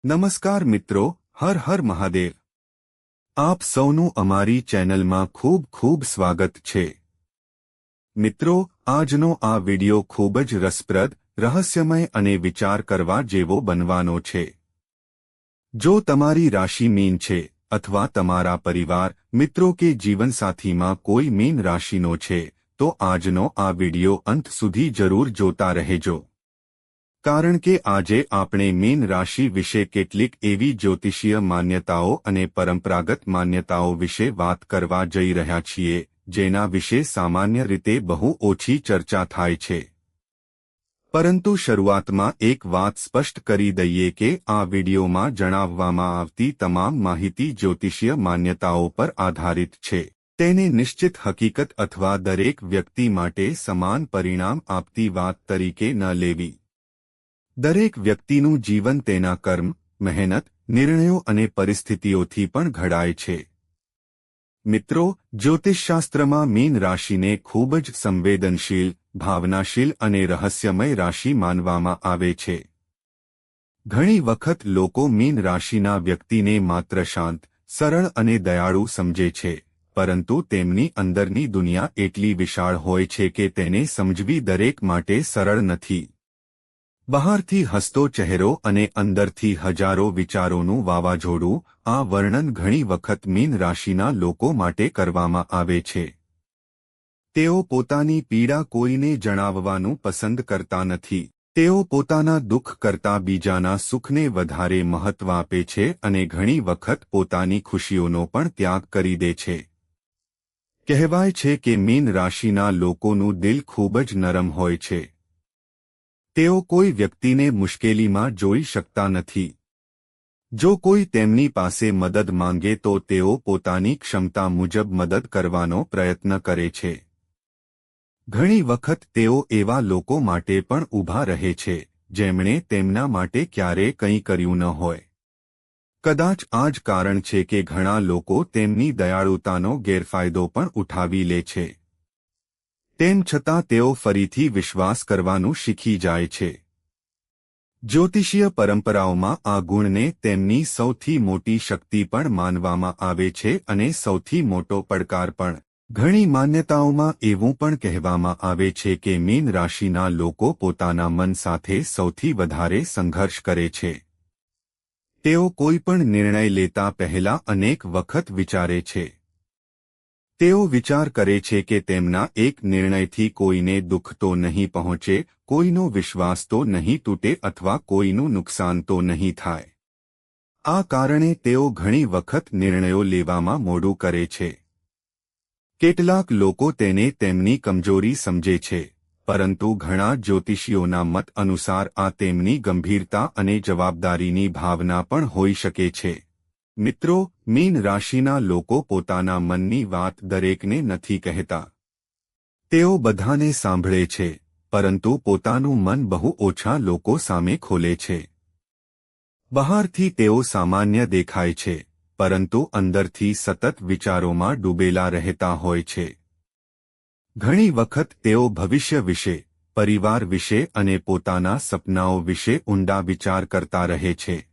નમસ્કાર મિત્રો, હર હર મહાદેવ। આપ સૌનું અમારી ચેનલમાં ખૂબ ખૂબ સ્વાગત છે। મિત્રો, આજનો આ વિડિયો ખૂબ જ રસપ્રદ, રહસ્યમય અને વિચાર કરવા જેવો બનવાનો છે। જો તમારી રાશિ મીન છે અથવા તમારા પરિવાર, મિત્રો કે જીવનસાથીમાં કોઈ મીન રાશિનો છે તો આજનો આ વિડિયો અંત સુધી જરૂર જોતા રહેજો। કારણ કે આજે આપણે મીન રાશિ વિશે કેટલીક એવી જ્યોતિષીય માન્યતાઓ અને પરંપરાગત માન્યતાઓ વિશે વાત કરવા જઈ રહ્યા છીએ જેના વિશે સામાન્ય રીતે બહુ ઓછી ચર્ચા થાય છે। પરંતુ શરૂઆતમાં એક વાત સ્પષ્ટ કરી દઈએ કે આ વિડિયોમાં જણાવવામાં આવતી તમામ માહિતી જ્યોતિષીય માન્યતાઓ પર આધારિત છે। તેને નિશ્ચિત હકીકત અથવા દરેક વ્યક્તિ માટે સમાન પરિણામ આપતી વાત તરીકે ન લેવી। દરેક વ્યક્તિનું જીવન તેના કર્મ, મહેનત, નિર્ણયો અને પરિસ્થિતિઓથી પણ ઘડાય છે। મિત્રો, જ્યોતિષશાસ્ત્રમાં મીન રાશિને ખૂબ જ સંવેદનશીલ, ભાવનાશીલ અને રહસ્યમય રાશિ માનવામાં આવે છે। ઘણી વખત લોકો મીન રાશિના વ્યક્તિને માત્ર શાંત, સરળ અને દયાળુ સમજે છે, પરંતુ તેમની અંદરની દુનિયા એટલી વિશાળ હોય છે કે તેને સમજવી દરેક માટે સરળ નથી। બહારથી હસતો ચહેરો અને અંદરથી હજારો વિચારોનું વાવાઝોડું, આ વર્ણન ઘણી વખત મીન રાશિના લોકો માટે કરવામાં આવે છે। તેઓ પોતાની પીડા કોઈને જણાવવાનું પસંદ કરતા નથી। તેઓ પોતાના દુઃખ કરતાં બીજાના સુખને વધારે મહત્વ આપે છે અને ઘણી વખત પોતાની ખુશીઓનો પણ ત્યાગ કરી દે છે। કહેવાય છે કે મીન રાશિના લોકોનું દિલ ખૂબ જ નરમ હોય છે। તેઓ કોઈ વ્યક્તિને મુશ્કેલીમાં જોઈ શકતા નથી। જો કોઈ તેમની પાસે મદદ માંગે તો તેઓ પોતાની ક્ષમતા મુજબ મદદ કરવાનો પ્રયત્ન કરે છે। ઘણી વખત તેઓ એવા લોકો માટે પણ ઊભા રહે છે જેમણે તેમના માટે ક્યારેય કંઈ કર્યું ન હોય। કદાચ આ જ કારણ છે કે ઘણા લોકો તેમની દયાળુતાનો ગેરફાયદો પણ ઉઠાવી લે છે। તેમ છતાં તેઓ ફરીથી વિશ્વાસ કરવાનું શીખી જાય છે। જ્યોતિષીય પરંપરાઓમાં આ ગુણને તેમની સૌથી મોટી શક્તિ પણ માનવામાં આવે છે અને સૌથી મોટો પડકાર પણ। ઘણી માન્યતાઓમાં એવું પણ કહેવામાં આવે છે કે મીન રાશિના લોકો પોતાના મન સાથે સૌથી વધારે સંઘર્ષ કરે છે। તેઓ કોઈ પણ નિર્ણય લેતા પહેલા અનેક વખત વિચારે છે। તેઓ વિચાર કરે છે કે તેમના એક નિર્ણયથી કોઈને દુઃખ તો નહીં પહોંચે, કોઈનો વિશ્વાસ તો નહીં તૂટે અથવા કોઈનું નુકસાન તો નહીં થાય। આ કારણે તેઓ ઘણી વખત નિર્ણયો લેવામાં મોડું કરે છે। કેટલાક લોકો તેને તેમની કમજોરી સમજે છે, પરંતુ ઘણા જ્યોતિષીઓના મત અનુસાર આ તેમની ગંભીરતા અને જવાબદારીની ભાવના પણ હોઈ શકે છે। મિત્રો, મીન રાશિના લોકો પોતાના મનની વાત દરેકને નથી કહેતા। તેઓ બધાને સાંભળે છે, પરંતુ પોતાનું મન બહુ ઓછા લોકો સામે ખોલે છે। બહારથી તેઓ સામાન્ય દેખાય છે, પરંતુ અંદરથી સતત વિચારોમાં ડૂબેલા રહેતા હોય છે। ઘણી વખત તેઓ ભવિષ્ય વિશે, પરિવાર વિશે અને પોતાના સપનાઓ વિશે ઊંડા વિચાર કરતા રહે છે।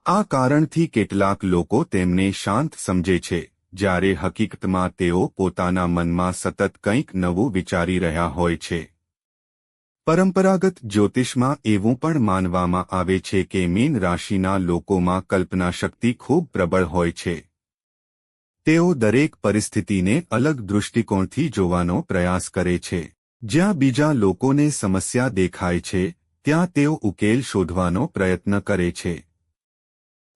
આ કારણથી કેટલાક લોકો તેમને શાંત સમજે છે, જ્યારે હકીકતમાં તેઓ પોતાના મનમાં સતત કંઈક નવું વિચારી રહ્યા હોય છે। પરંપરાગત જ્યોતિષમાં એવું પણ માનવામાં આવે છે કે મીન રાશિના લોકોમાં કલ્પનાશક્તિ ખૂબ પ્રબળ હોય છે। તેઓ દરેક પરિસ્થિતિને અલગ દૃષ્ટિકોણથી જોવાનો પ્રયાસ કરે છે। જ્યાં બીજા લોકોને સમસ્યા દેખાય છે, ત્યાં તેઓ ઉકેલ શોધવાનો પ્રયત્ન કરે છે।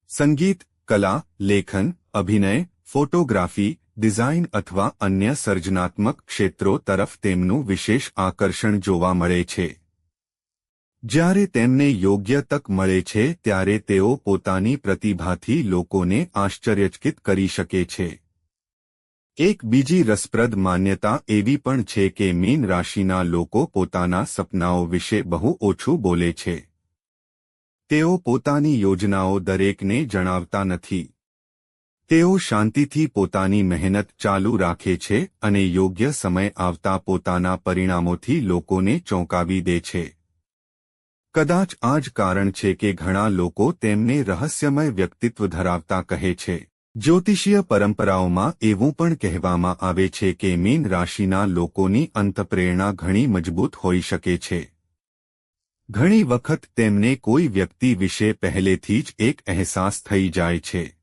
સંગીત, કલા, લેખન, અભિનય, ફોટોગ્રાફી, ડિઝાઇન અથવા અન્ય સર્જનાત્મક ક્ષેત્રો તરફ તેમનું વિશેષ આકર્ષણ જોવા મળે છે। જ્યારે તેમને યોગ્ય તક મળે છે ત્યારે તેઓ પોતાની પ્રતિભાથી લોકોને આશ્ચર્યચકિત કરી શકે છે। એક બીજી રસપ્રદ માન્યતા એવી પણ છે કે મીન રાશિના લોકો પોતાના સપનાઓ વિશે બહુ ઓછું બોલે છે। તેઓ પોતાની યોજનાઓ દરેકને જણાવતા નથી। તેઓ શાંતિથી પોતાની મહેનત ચાલુ રાખે છે અને યોગ્ય સમય આવતા પોતાના પરિણામોથી લોકોને ચોંકાવી દે છે। કદાચ આ જ કારણ છે કે ઘણા લોકો તેમને રહસ્યમય વ્યક્તિત્વ ધરાવતા કહે છે. જ્યોતિષીય પરંપરાઓમાં એવું પણ કહેવામાં આવે છે કે મીન રાશિના લોકોની અંતઃપ્રેરણા ઘણી મજબૂત હોઈ શકે છે. ઘણી વખત તેમને કોઈ વ્યક્તિ વિશે પહેલેથી જ એક અહેસાસ થઈ જાય છે.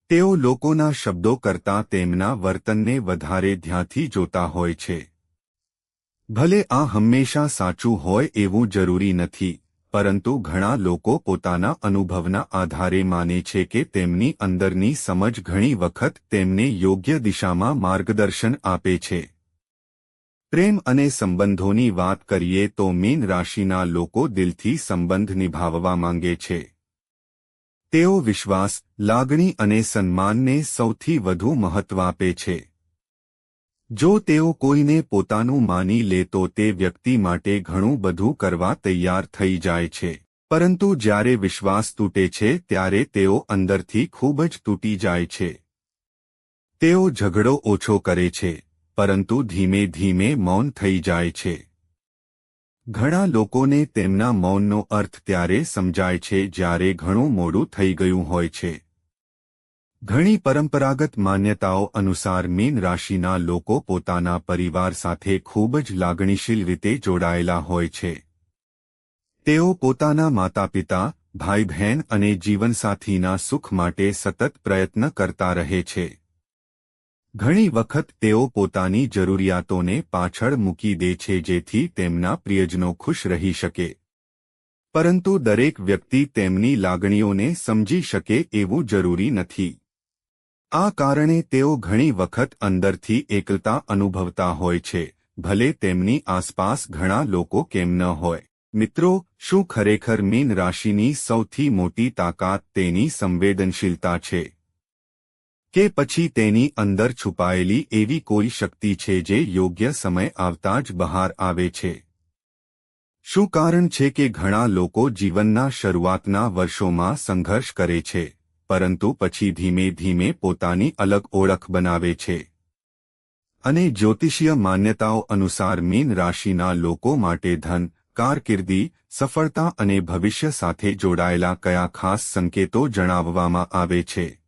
તેઓ લોકોના શબ્દો કરતાં તેમના વર્તનને વધારે ધ્યાનથી જોતા હોય છે. ભલે આ હંમેશા સાચું હોય એવું જરૂરી નથી, પરંતુ ઘણા લોકો પોતાના અનુભવના આધારે માને છે કે તેમની અંદરની સમજ ઘણી વખત તેમને યોગ્ય દિશામાં માર્ગદર્શન આપે છે. પ્રેમ અને સંબંધોની વાત કરીએ તો મીન રાશિના લોકો દિલથી સંબંધ નિભાવવા માંગે છે. તેઓ વિશ્વાસ, લાગણી અને સન્માનને સૌથી વધુ મહત્વ આપે છે. જો તેઓ કોઈને પોતાનું માની લે તો તે વ્યક્તિ માટે ઘણું બધું કરવા તૈયાર થઈ જાય છે. પરંતુ જ્યારે વિશ્વાસ તૂટે છે ત્યારે તેઓ અંદરથી ખૂબ જ તૂટી જાય છે. તેઓ ઝઘડો ઓછો કરે છે, પરંતુ ધીમે ધીમે મૌન થઈ જાય છે. ઘણા લોકોને તેમના મૌનનો અર્થ ત્યારે સમજાય છે જ્યારે ઘણું મોડું થઈ ગયું હોય છે. ઘણી પરંપરાગત માન્યતાઓ અનુસાર મીન રાશિના લોકો પોતાના પરિવાર સાથે ખૂબ જ લાગણીશીલ રીતે જોડાયેલા હોય છે. તેઓ પોતાના માતાપિતા, ભાઈ-બહેન અને જીવનસાથીના સુખ માટે સતત પ્રયત્ન કરતા રહે છે. ઘણી વખત તેઓ પોતાની જરૂરિયાતોને પાછળ મૂકી દે છે જેથી તેમના પ્રિયજનો ખુશ રહી શકે. પરંતુ દરેક વ્યક્તિ તેમની લાગણીઓને સમજી શકે એવું જરૂરી નથી. આ કારણે તેઓ ઘણી વખત અંદરથી એકલતા અનુભવતા હોય છે, ભલે તેમની આસપાસ ઘણા લોકો કેમ ન હોય. મિત્રો, શું ખરેખર મીન રાશિની સૌથી મોટી તાકાત તેની સંવેદનશીલતા છે? કે પછી તેની અંદર છુપાયેલી એવી કોઈ શક્તિ છે જે યોગ્ય સમય આવતા જ બહાર આવે છે? શું કારણ છે કે ઘણા લોકો જીવનના શરૂઆતના વર્ષોમાં સંઘર્ષ કરે છે, પરંતુ પછી ધીમે ધીમે પોતાની અલગ ઓળખ બનાવે છે? અને જ્યોતિષીય માન્યતાઓ અનુસાર મીન રાશિના લોકો માટે ધન, કારકિર્દી, સફળતા અને ભવિષ્ય સાથે જોડાયેલા કયા ખાસ સંકેતો જણાવવામાં આવે છે?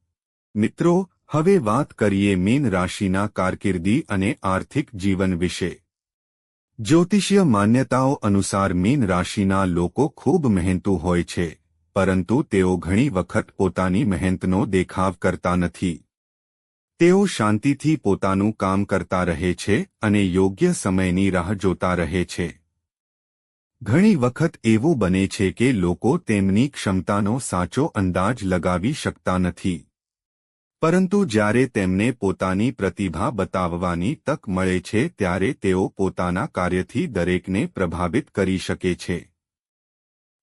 મિત્રો, હવે વાત કરીએ મીન રાશિના કારકિર્દી અને આર્થિક જીવન વિશે. જ્યોતિષીય માન્યતાઓ અનુસાર મીન રાશિના લોકો ખૂબ મહેનતુ હોય છે, પરંતુ તેઓ ઘણી વખત પોતાની મહેનતનો દેખાવ કરતા નથી. તેઓ શાંતિથી પોતાનું કામ કરતા રહે છે અને યોગ્ય સમયની રાહ જોતા રહે છે. ઘણી વખત એવું બને છે કે લોકો તેમની ક્ષમતાનો સાચો અંદાજ લગાવી શકતા નથી. પરંતુ જ્યારે તેમને પોતાની પ્રતિભા બતાવવાની તક મળે છે ત્યારે તેઓ પોતાના કાર્યથી દરેકને પ્રભાવિત કરી શકે છે.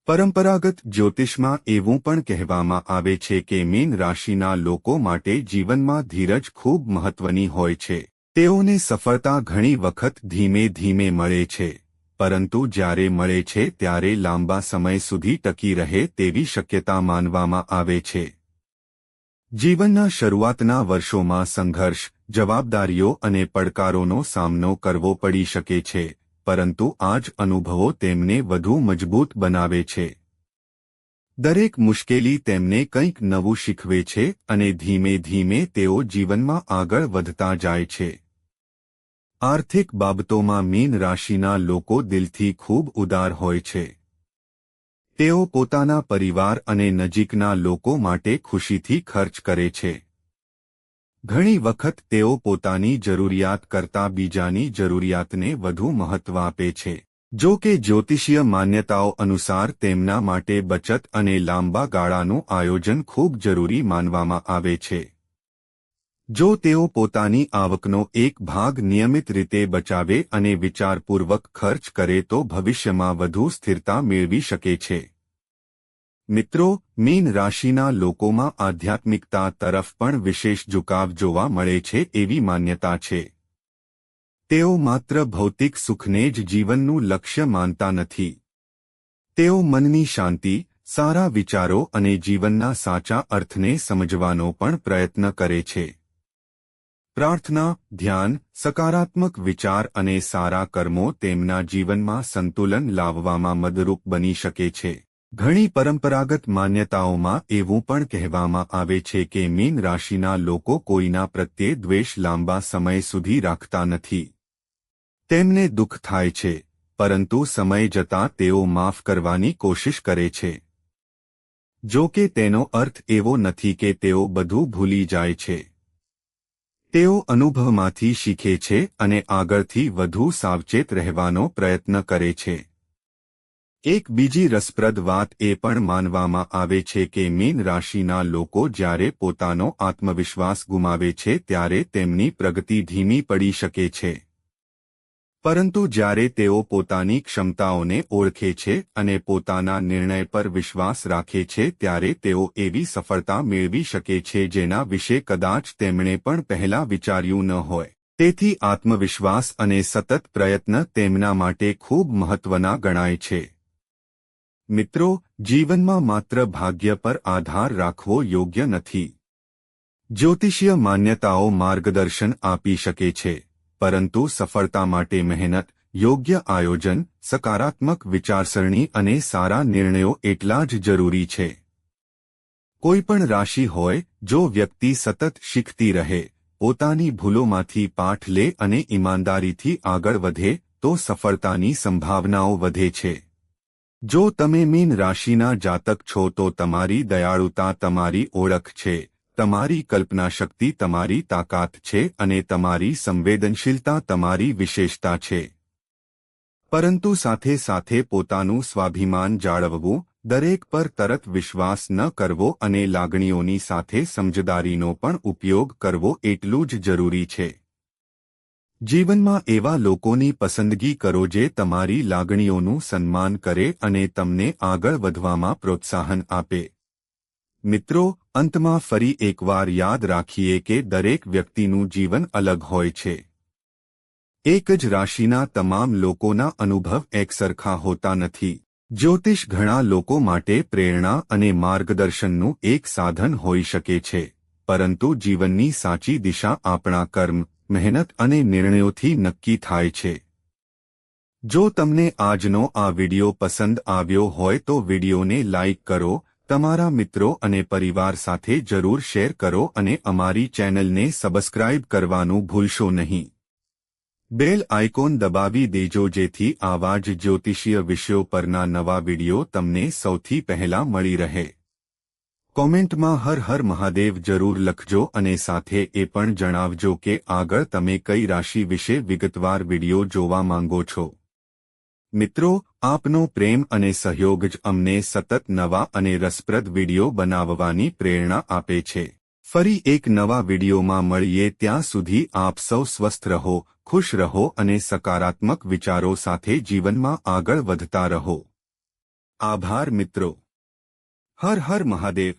પરંપરાગત જ્યોતિષમાં એવું પણ કહેવામાં આવે છે કે મીન રાશિના લોકો માટે જીવનમાં ધીરજ ખૂબ મહત્વની હોય છે. તેઓને સફળતા ઘણી વખત ધીમે ધીમે મળે છે, પરંતુ જ્યારે મળે છે ત્યારે લાંબા સમય સુધી ટકી રહે તેવી શક્યતા માનવામાં આવે છે. જીવનના શરૂઆતના વર્ષોમાં સંઘર્ષ, જવાબદારીઓ અને પડકારોનો સામનો કરવો પડી શકે છે, પરંતુ આ જ અનુભવો તેમને વધુ મજબૂત બનાવે છે. દરેક મુશ્કેલી તેમને કંઈક નવું શીખવે છે અને ધીમે ધીમે તેઓ જીવનમાં આગળ વધતા જાય છે. આર્થિક બાબતોમાં મીન રાશિના લોકો દિલથી ખૂબ ઉદાર હોય છે. તેઓ પોતાના પરિવાર અને નજીકના લોકો માટે ખુશીથી ખર્ચ કરે છે. ઘણી વખત તેઓ પોતાની જરૂરિયાત કરતાં બીજાની જરૂરિયાતને વધુ મહત્વ આપે છે. જો કે જ્યોતિષીય માન્યતાઓ અનુસાર તેમના માટે બચત અને લાંબા ગાળાનું આયોજન ખૂબ જરૂરી માનવામાં આવે છે. જો તેઓ પોતાની આવકનો એક ભાગ નિયમિત રીતે બચાવે અને વિચારપૂર્વક ખર્ચ કરે તો ભવિષ્યમાં વધુ સ્થિરતા મેળવી શકે છે. મિત્રો, મીન રાશિના લોકોમાં આધ્યાત્મિકતા તરફ પણ વિશેષ ઝુકાવ જોવા મળે છે એવી માન્યતા છે. તેઓ માત્ર ભૌતિક સુખને જ જીવનનું લક્ષ્ય માનતા નથી. તેઓ મનની શાંતિ, સારા વિચારો અને જીવનના સાચા અર્થને સમજવાનો પણ પ્રયત્ન કરે છે. પ્રાર્થના, ધ્યાન, સકારાત્મક વિચાર અને સારા કર્મો તેમના જીવનમાં સંતુલન લાવવામાં મદદરૂપ બની શકે છે. ઘણી પરંપરાગત માન્યતાઓમાં એવું પણ કહેવામાં આવે છે કે મીન રાશિના લોકો કોઈના પ્રત્યે દ્વેષ લાંબા સમય સુધી રાખતા નથી. તેમને દુઃખ થાય છે, પરંતુ સમય જતાં તેઓ માફ કરવાની કોશિશ કરે છે. જો કે તેનો અર્થ એવો નથી કે તેઓ બધું ભૂલી જાય છે. તેઓ અનુભવમાંથી શીખે છે અને આગળથી વધુ સાવચેત રહેવાનો પ્રયત્ન કરે છે. એક બીજી રસપ્રદ વાત એ પણ માનવામાં આવે છે કે મીન રાશિના લોકો જ્યારે પોતાનો આત્મવિશ્વાસ ગુમાવે છે ત્યારે તેમની પ્રગતિ ધીમી પડી શકે છે. પરંતુ જ્યારે તેઓ પોતાની ક્ષમતાઓને ઓળખે છે અને પોતાના નિર્ણય પર વિશ્વાસ રાખે છે ત્યારે તેઓ એવી સફળતા મેળવી શકે છે જેના વિશે કદાચ તેમણે પણ પહેલા વિચાર્યું ન હોય. તેથી આત્મવિશ્વાસ અને સતત પ્રયત્ન તેમના માટે ખૂબ મહત્વના ગણાય છે. મિત્રો, જીવનમાં માત્ર ભાગ્ય પર આધાર રાખવો યોગ્ય નથી. જ્યોતિષીય માન્યતાઓ માર્ગદર્શન આપી શકે છે, પરંતુ સફળતા માટે મહેનત, યોગ્ય આયોજન, સકારાત્મક વિચારસરણી અને સારા નિર્ણયો એટલા જ જરૂરી છે. કોઈપણ રાશિ હોય, જો વ્યક્તિ સતત શીખતી રહે, પોતાની ભૂલોમાંથી પાઠ લે અને ઈમાનદારીથી આગળ વધે, તો સફળતાની સંભાવનાઓ વધે છે. જો તમે મીન રાશિના જાતક છો તો તમારી દયાળુતા તમારી ઓળખ છે, તમારી કલ્પનાશક્તિ તમારી તાકાત છે અને તમારી સંવેદનશીલતા તમારી વિશેષતા છે. પરંતુ સાથે સાથે પોતાનું સ્વાભિમાન જાળવવું, દરેક પર તરત વિશ્વાસ ન કરવો અને લાગણીઓની સાથે સમજદારીનો પણ ઉપયોગ કરવો એટલું જ જરૂરી છે. જીવનમાં એવા લોકોની પસંદગી કરો જે તમારી લાગણીઓનું સન્માન કરે અને તમને આગળ વધવામાં પ્રોત્સાહન આપે. મિત્રો, અંતમાં ફરી એકવાર યાદ રાખીએ કે દરેક વ્યક્તિનું જીવન અલગ હોય છે. એક જ રાશિના તમામ લોકોના અનુભવ એકસરખા હોતા નથી. જ્યોતિષ ઘણા લોકો માટે પ્રેરણા અને માર્ગદર્શનનું એક સાધન હોઈ શકે છે, પરંતુ જીવનની સાચી દિશા આપણા કર્મ, મહેનત અને નિર્ણયોથી નક્કી થાય છે. જો તમને આજનો આ વિડિયો પસંદ આવ્યો હોય તો વિડિયોને લાઇક કરો, તમારા મિત્રો અને પરિવાર સાથે જરૂર શેર કરો અને અમારી ચેનલને સબસ્ક્રાઇબ કરવાનું ભૂલશો નહીં. બેલ આઇકોન દબાવી દેજો જેથી આવા જ જ્યોતિષીય વિષયો પરના નવા વિડિયો તમને સૌથી પહેલા મળી રહે. કોમેન્ટમાં હર હર મહાદેવ જરૂર લખજો અને સાથે એ પણ જણાવજો કે આગળ તમે કઈ રાશિ વિશે વિગતવાર વિડિયો જોવા માંગો છો. મિત્રો, આપનો પ્રેમ અને સહયોગ જ અમને સતત નવા અને રસપ્રદ વિડિયો બનાવવાની પ્રેરણા આપે છે. ફરી એક નવા વિડિયોમાં મળીએ ત્યાં સુધી આપ સૌ સ્વસ્થ રહો, ખુશ રહો અને સકારાત્મક વિચારો સાથે જીવનમાં આગળ વધતા રહો. આભાર મિત્રો. હર હર મહાદેવ.